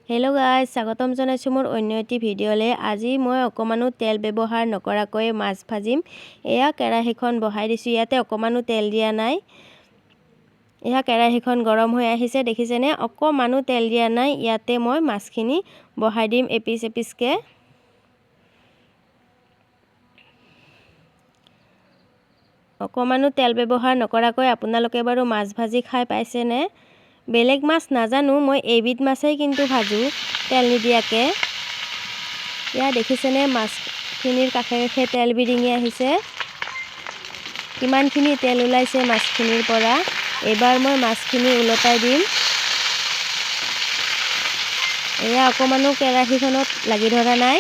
Hello' guys, স্বাগতম জনাইছোঁ মোৰ অন্য এটি ভিডিঅ'লৈ। আজি মই অকণমানো তেল ব্যৱহাৰ নকৰাকৈ মাছ ভাজিম। এয়া কেৰাহীখন বহাই দিছোঁ, ইয়াতে অকণমানো তেল দিয়া নাই। এয়া কেৰাহীখন গৰম হৈ আহিছে, দেখিছেনে? অকণমানো তেল দিয়া নাই। ইয়াতে মই মাছখিনি বহাই দিম এপিচ এপিচকৈ। অকণমানো তেল ব্যৱহাৰ নকৰাকৈ আপোনালোকে বাৰু মাছ ভাজি খাই পাইছেনে? বেলেগ মাছ নাজানো, মই এইবিধ মাছেই কিন্তু ভাজোঁ তেল নিদিয়াকৈ। এয়া দেখিছেনে, মাছখিনিৰ কাষে কাষে তেল বিৰিঙি আহিছে। কিমানখিনি তেল ওলাইছে মাছখিনিৰ পৰা। এইবাৰ মই মাছখিনি ওলটাই দিম। এয়া অকণমানো কেৰাহীখনত লাগি ধৰা নাই।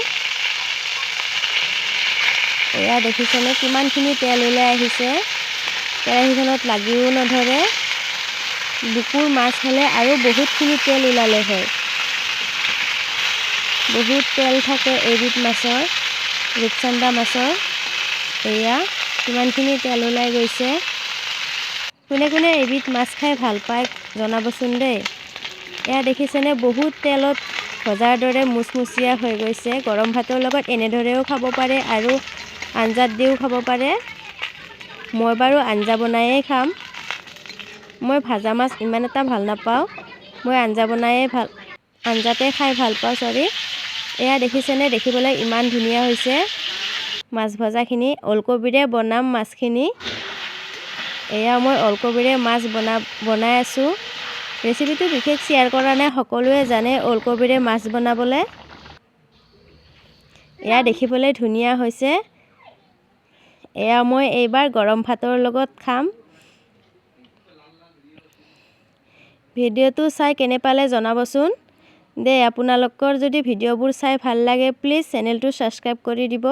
এয়া দেখিছেনে কিমানখিনি তেল ওলাই আহিছে, কেৰাহীখনত লাগিও নধৰে। বুকুৰ মাছ হ'লে আৰু বহুতখিনি তেল ওলালে হয়। বহুত তেল থাকে এইবিধ মাছৰ, ৰূপচন্দা মাছৰ। এয়া কিমানখিনি তেল ওলাই গৈছে। কোনে কোনে এইবিধ মাছ খাই ভাল পায় জনাবচোন দেই। এয়া দেখিছেনে বহুত তেলত ভজাৰ দৰে মুচমুচীয়া হৈ গৈছে। গৰম ভাতৰ লগত এনেদৰেও খাব পাৰে আৰু আঞ্জাত দিও খাব পাৰে। মই বাৰু আঞ্জা বনায়েই খাম। মই ভাজা মাছ ইমান এটা ভাল নাপাওঁ, মই আঞ্জাতে খাই ভাল পাওঁ। এয়া দেখিছেনে, দেখিবলৈ ইমান ধুনীয়া হৈছে মাছ ভজাখিনি। ওলকবিৰে বনাম মাছখিনি। এয়া মই ওলকবিৰে মাছ বনাই আছোঁ। ৰেচিপিটো বিশেষ শ্বেয়াৰ কৰা নাই, সকলোৱে জানে ওলকবিৰে মাছ বনাবলৈ। এয়া দেখিবলৈ ধুনীয়া হৈছে। এয়া মই এইবাৰ গৰম ভাতৰ লগত খাম। ভিডিঅ'টো চাই কেনে পালে জনাবচোন দেই। আপোনালোকৰ যদি ভিডিঅ'বোৰ চাই ভাল লাগে প্লিজ চেনেলটো ছাবস্ক্ৰাইব কৰি দিব।